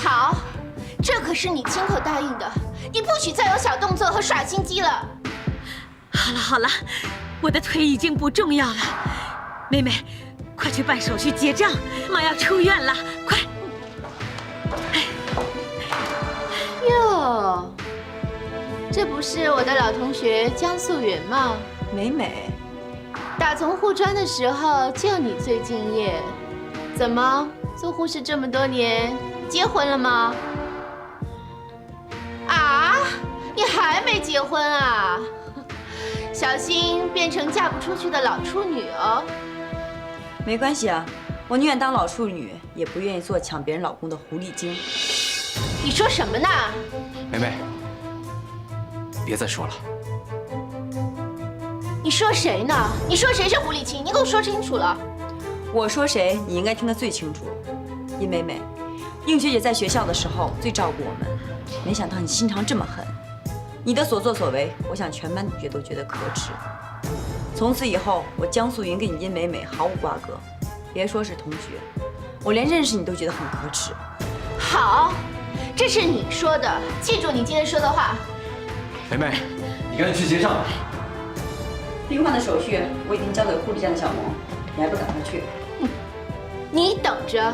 好，这可是你亲口答应的，你不许再有小动作和耍心机了。好了好了，我的腿已经不重要了。妹妹，快去办手续结账，妈要出院了，快！哟，这不是我的老同学江素媛吗？美美，打从护专的时候就你最敬业，怎么做护士这么多年，结婚了吗？啊，你还没结婚啊？小心变成嫁不出去的老处女哦。没关系啊，我宁愿当老处女，也不愿意做抢别人老公的狐狸精。你说什么呢？梅梅，别再说了。你说谁呢？你说谁是狐狸精？你给我说清楚了。我说谁，你应该听得最清楚。殷美美，映雪姐在学校的时候最照顾我们，没想到你心肠这么狠。你的所作所为，我想全班同学都觉得可耻。从此以后，我江素云跟你殷美美毫无瓜葛，别说是同学，我连认识你都觉得很可耻。好，这是你说的，记住你今天说的话。梅梅，你赶紧去结账吧。病患的手续我已经交给护理站的小萌，你还不赶快去？你等着。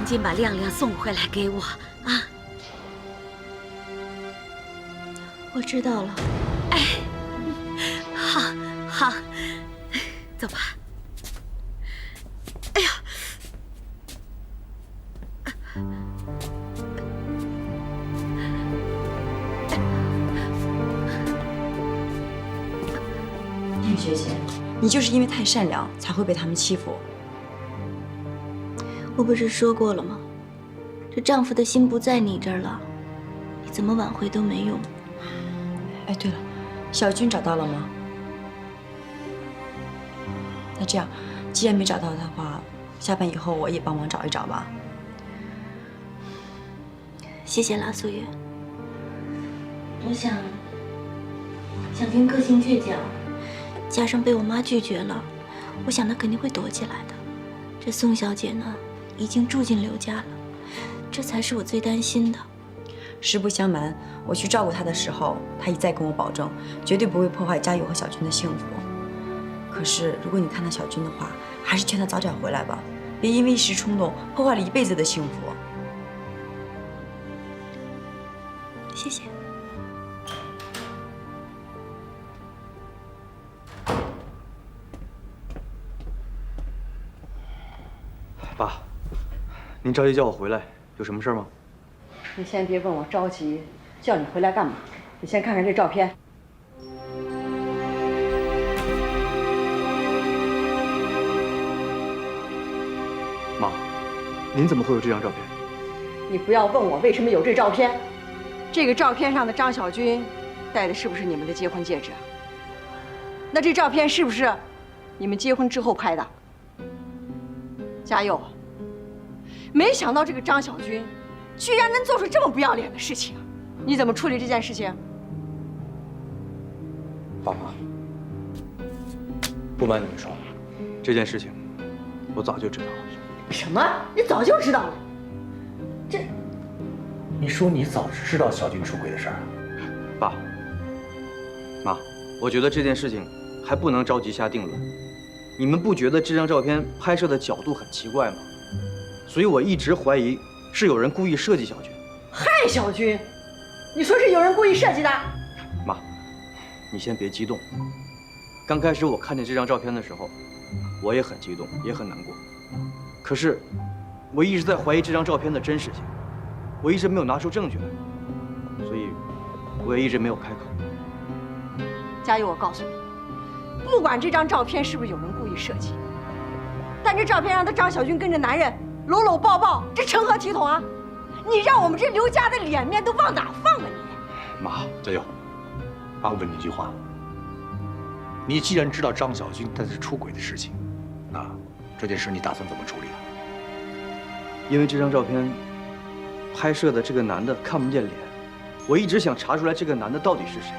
赶紧把亮亮送回来给我啊！我知道了。哎，好，好，走吧。哎呀！玉学姐，你就是因为太善良，才会被他们欺负。我不是说过了吗？这丈夫的心不在你这儿了，你怎么挽回都没用。哎，对了，小军找到了吗？那这样，既然没找到的话，下班以后我也帮忙找一找吧。谢谢啦，素月。我想，小军个性倔强，加上被我妈拒绝了，我想她肯定会躲起来的。这宋小姐呢，已经住进刘家了，这才是我最担心的。实不相瞒，我去照顾她的时候，她一再跟我保证，绝对不会破坏家友和小军的幸福。可是，如果你看到小军的话，还是劝她早点回来吧，别因为一时冲动破坏了一辈子的幸福。谢谢。爸，您着急叫我回来，有什么事吗？你先别问我着急，叫你回来干嘛？你先看看这照片。妈，您怎么会有这张照片？你不要问我为什么有这照片。这个照片上的张小军戴的是不是你们的结婚戒指啊？那这照片是不是你们结婚之后拍的？嘉佑，没想到这个张小军居然能做出这么不要脸的事情，你怎么处理这件事情？爸妈，不瞒你们说，这件事情我早就知道了。什么？你早就知道了？这……你说你早知道小军出轨的事儿？爸妈，我觉得这件事情还不能着急下定论。你们不觉得这张照片拍摄的角度很奇怪吗？所以我一直怀疑是有人故意设计小军，害小军。你说是有人故意设计的？妈，你先别激动。刚开始我看见这张照片的时候，我也很激动，也很难过。可是我一直在怀疑这张照片的真实性，我一直没有拿出证据来，所以我也一直没有开口。嘉佑，我告诉你，不管这张照片是不是有人故意设计，但这照片上的张小军跟着男人搂搂抱抱，这成何体统啊？你让我们这刘家的脸面都往哪放啊你？妈，嘉佑，爸问你一句话：你既然知道张小军他是出轨的事情，那这件事你打算怎么处理啊？因为这张照片拍摄的这个男的看不见脸，我一直想查出来这个男的到底是谁。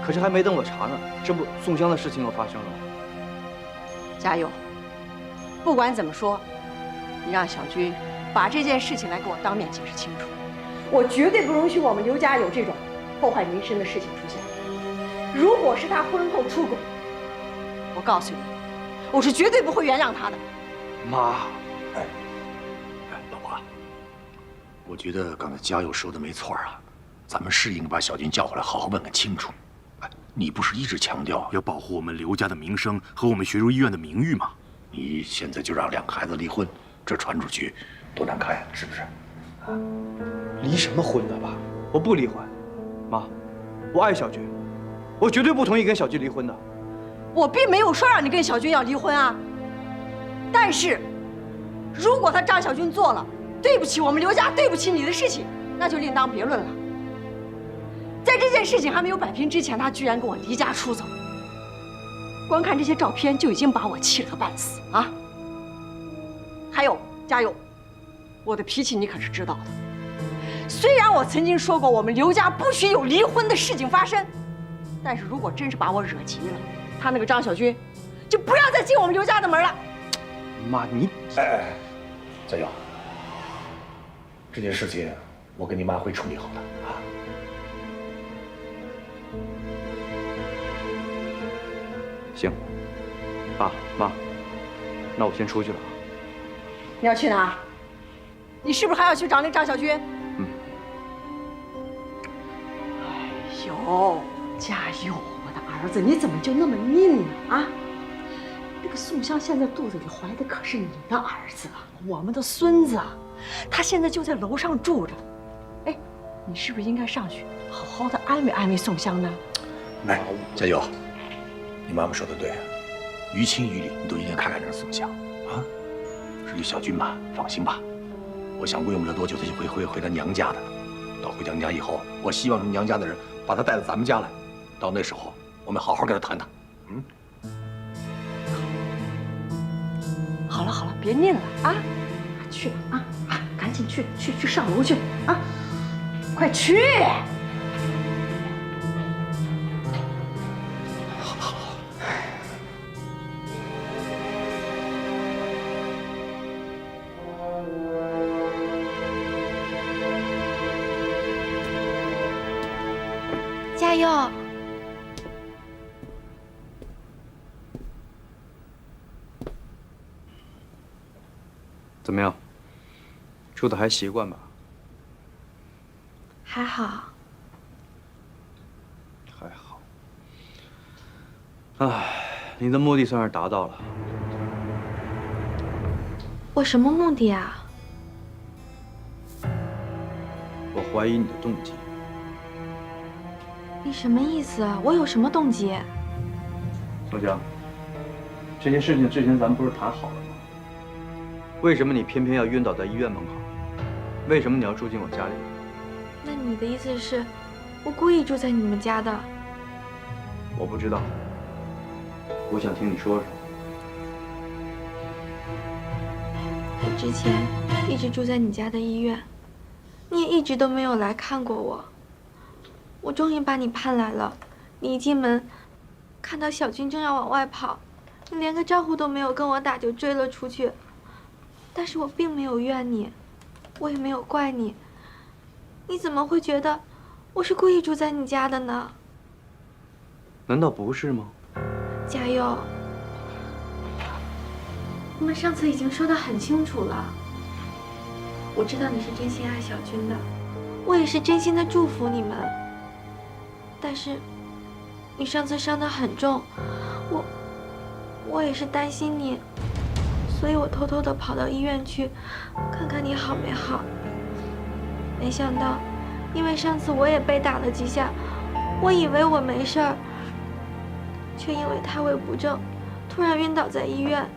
可是还没等我查呢，这不宋香的事情又发生了吗？嘉佑，不管怎么说，你让小军把这件事情来给我当面解释清楚。我绝对不容许我们刘家有这种破坏名声的事情出现。如果是他婚后出轨，我告诉你，我是绝对不会原谅他的。妈，老婆，我觉得刚才嘉佑说的没错啊，咱们是应该把小军叫回来，好好问个清楚。你不是一直强调要保护我们刘家的名声和我们学儒医院的名誉吗？你现在就让两个孩子离婚，这传出去多难看呀，是不是？离什么婚呢，爸？我不离婚。妈，我爱小军，我绝对不同意跟小军离婚的。我并没有说让你跟小军要离婚啊，但是，如果他张小军做了对不起我们刘家、对不起你的事情，那就另当别论了。在这件事情还没有摆平之前，他居然跟我离家出走，光看这些照片就已经把我气了个半死啊！还有，嘉佑，我的脾气你可是知道的。虽然我曾经说过我们刘家不许有离婚的事情发生，但是如果真是把我惹急了，他那个张小军就不要再进我们刘家的门了。妈，你……嘉佑，这件事情我跟你妈会处理好的啊。行，爸妈，那我先出去了。你要去哪儿？你是不是还要去找那张小军？嗯。哎呦，加油，我的儿子，你怎么就那么拧呢？啊？那个宋香现在肚子里怀的可是你的儿子啊，我们的孙子啊，他现在就在楼上住着。哎，你是不是应该上去好好的安慰安慰宋香呢？哎，加油！你妈妈说的对，于情于理你都应该看看这个宋香啊。至于小军吧，放心吧，我想过用不了多久他就会回到娘家的。到回娘家以后，我希望你们娘家的人把他带到咱们家来，到那时候我们好好跟他谈谈。嗯。好了好了，别念了啊！去啊啊，赶紧去上楼去啊！快去！加油！怎么样？住的还习惯吧？还好。还好。唉，你的目的算是达到了。我什么目的啊？我怀疑你的动机。你什么意思啊？我有什么动机？宋江，这些事情之前咱们不是谈好了吗？为什么你偏偏要晕倒在医院门口？为什么你要住进我家里？那你的意思是，我故意住在你们家的？我不知道，我想听你说说。我之前一直住在你家的医院，你也一直都没有来看过我。我终于把你盼来了，你一进门，看到小军正要往外跑，你连个招呼都没有跟我打就追了出去。但是我并没有怨你，我也没有怪你。你怎么会觉得我是故意住在你家的呢？难道不是吗？加油！我们上次已经说得很清楚了。我知道你是真心爱小军的，我也是真心的祝福你们。但是，你上次伤得很重，我也是担心你。所以我偷偷的跑到医院去，看看你好没好。没想到，因为上次我也被打了几下，我以为我没事儿，却因为胎位不正，突然晕倒在医院。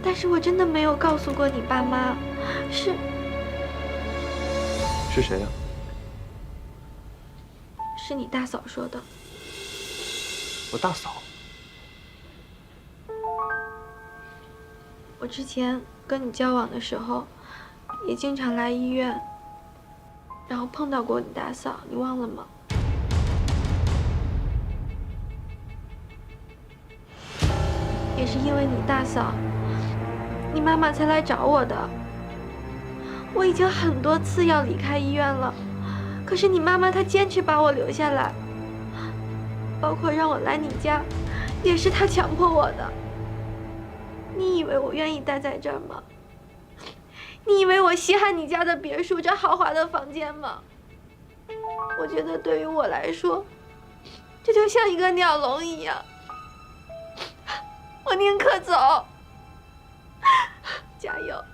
但是我真的没有告诉过你爸妈，是谁呀？是你大嫂说的。我大嫂。我之前跟你交往的时候，也经常来医院，然后碰到过你大嫂，你忘了吗？也是因为你大嫂，你妈妈才来找我的。我已经很多次要离开医院了，可是你妈妈她坚持把我留下来，包括让我来你家，也是她强迫我的。你以为我愿意待在这儿吗？你以为我稀罕你家的别墅这豪华的房间吗？我觉得对于我来说，这就像一个鸟笼一样，我宁可走。加油，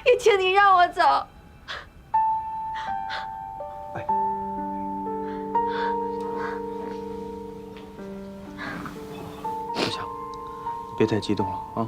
也请你让我走。哎，不想，别太激动了啊。